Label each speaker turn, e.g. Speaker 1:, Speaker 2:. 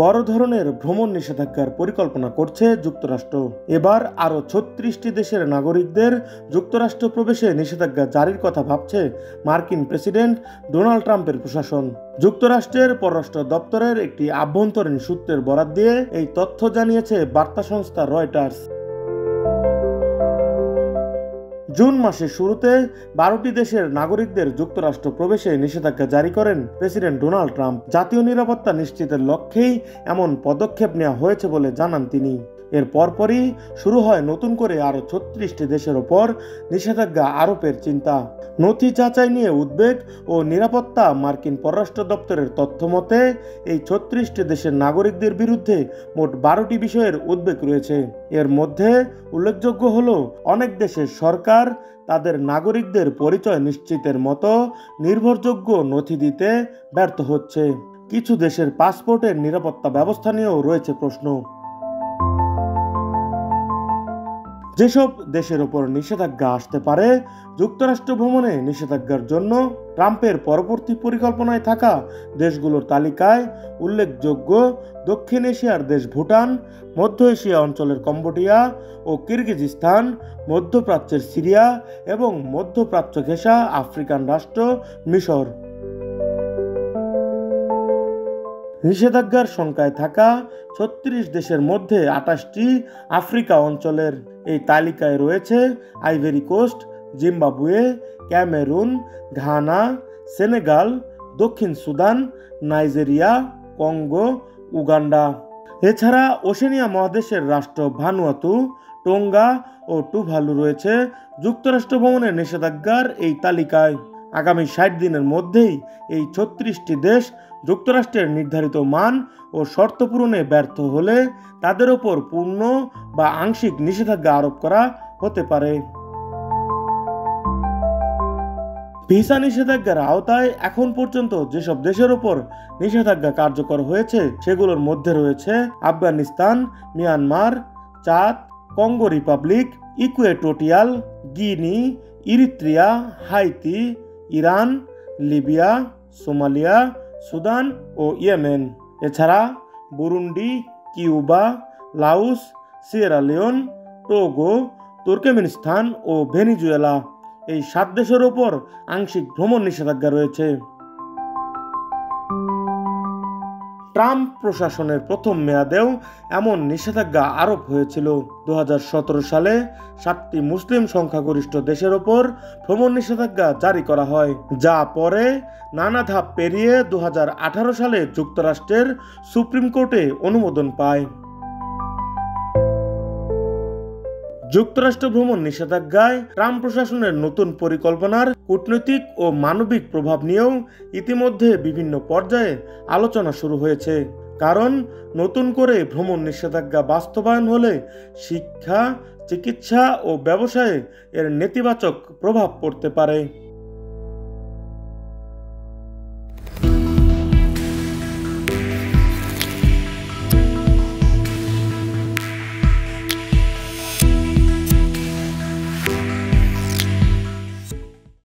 Speaker 1: বড় ধরনের ভ্রমণ নিষেধাজ্ঞার পরিকল্পনা করছে যুক্তরাষ্ট্র। এবার আরও 36টি দেশের নাগরিকদের যুক্তরাষ্ট্র প্রবেশে নিষেধাজ্ঞা জারির কথা ভাবছে মার্কিন প্রেসিডেন্ট ডোনাল্ড ট্রাম্পের প্রশাসন। যুক্তরাষ্ট্রের পররাষ্ট্র দপ্তরের একটি আভ্যন্তরীণ সূত্রের বরাত দিয়ে এই তথ্য জানিয়েছে বার্তা সংস্থা রয়টার্স। জুন মাসের শুরুতে 12টি দেশের নাগরিকদের যুক্তরাষ্ট্র প্রবেশে নিষেধাজ্ঞা জারি করেন প্রেসিডেন্ট ডোনাল্ড ট্রাম্প। জাতীয় নিরাপত্তা নিশ্চিতের লক্ষ্যেই এমন পদক্ষেপ নেওয়া হয়েছে বলে জানান তিনি। এর পরপরই শুরু হয় নতুন করে আরও 36টি দেশের ওপর নিষেধাজ্ঞা আরোপের চিন্তা। নথি যাচাই নিয়ে উদ্বেগ ও নিরাপত্তা। মার্কিন পররাষ্ট্র দপ্তরের তথ্য মতে এই 36টি দেশের নাগরিকদের বিরুদ্ধে মোট 12টি বিষয়ের উদ্বেগ রয়েছে। এর মধ্যে উল্লেখযোগ্য হল অনেক দেশের সরকার তাদের নাগরিকদের পরিচয় নিশ্চিতের মতো নির্ভরযোগ্য নথি দিতে ব্যর্থ হচ্ছে। কিছু দেশের পাসপোর্টের নিরাপত্তা ব্যবস্থা নিয়েও রয়েছে প্রশ্ন। যেসব দেশের ওপর নিষেধাজ্ঞা আসতে পারে, যুক্তরাষ্ট্র ভ্রমণে নিষেধাজ্ঞার জন্য ট্রাম্পের পরবর্তী পরিকল্পনায় থাকা দেশগুলোর তালিকায় উল্লেখযোগ্য দক্ষিণ এশিয়ার দেশ ভুটান, মধ্য এশিয়া অঞ্চলের কম্বোডিয়া ও কিরগিজস্তান, মধ্যপ্রাচ্যের সিরিয়া এবং মধ্যপ্রাচ্য ঘেঁষা আফ্রিকান রাষ্ট্র মিশর। নিষেধাজ্ঞার সংখ্যায় থাকা 36 দেশের মধ্যে 28টি আফ্রিকা অঞ্চলের। এই তালিকায় রয়েছে Ivory Coast, Zimbabwe, Cameroon, Ghana, Senegal, দক্ষিণ সুদান, নাইজেরিয়া, কঙ্গো, উগান্ডা। এছাড়া ওশেনিয়া মহাদেশের রাষ্ট্র ভানুয়াতু, টোঙ্গা ও টুভালু রয়েছে যুক্তরাষ্ট্র ভ্রমণের নিষেধাজ্ঞার এই তালিকায়। আগামী 60 দিনের মধ্যেই এই 36টি দেশ যুক্তরাষ্ট্রের নির্ধারিত মান ও শর্ত পূরণে ব্যর্থ হলে তাদের ওপর পূর্ণ বা আংশিক নিষেধাজ্ঞা আরোপ করা হতে পারে। ভিসা নিষেধাজ্ঞার আওতায় এখন পর্যন্ত যেসব দেশের ওপর নিষেধাজ্ঞা কার্যকর হয়েছে সেগুলোর মধ্যে রয়েছে Afghanistan, Myanmar, Chad, Congo Republic, Equatorial Guinea, Eritrea, Haiti, Iran, Libya, Somalia, Sudan ও ইয়েমেন। এছাড়া Burundi, Cuba, Laos, Sierra Leone, Togo, Turkmenistan ও ভেনিজুয়েলা, এই 7 দেশের ওপর আংশিক ভ্রমণ নিষেধাজ্ঞা রয়েছে। ট্রাম্প প্রশাসনের প্রথম মেয়াদেও এমন নিষেধাজ্ঞা আরোপ হয়েছিল। 2017 সালে 7টি মুসলিম সংখ্যাগরিষ্ঠ দেশের ওপর ভ্রমণ নিষেধাজ্ঞা জারি করা হয়, যা পরে নানা ধাপ পেরিয়ে 2018 সালে যুক্তরাষ্ট্রের সুপ্রিম কোর্টে অনুমোদন পায়। যুক্তরাষ্ট্র ভ্রমণ নিষেধাজ্ঞায় ট্রাম্প প্রশাসনের নতুন পরিকল্পনার কূটনৈতিক ও মানবিক প্রভাব নিয়েও ইতিমধ্যে বিভিন্ন পর্যায়ে আলোচনা শুরু হয়েছে। কারণ নতুন করে ভ্রমণ নিষেধাজ্ঞা বাস্তবায়ন হলে শিক্ষা, চিকিৎসা ও ব্যবসায়ে এর নেতিবাচক প্রভাব পড়তে পারে।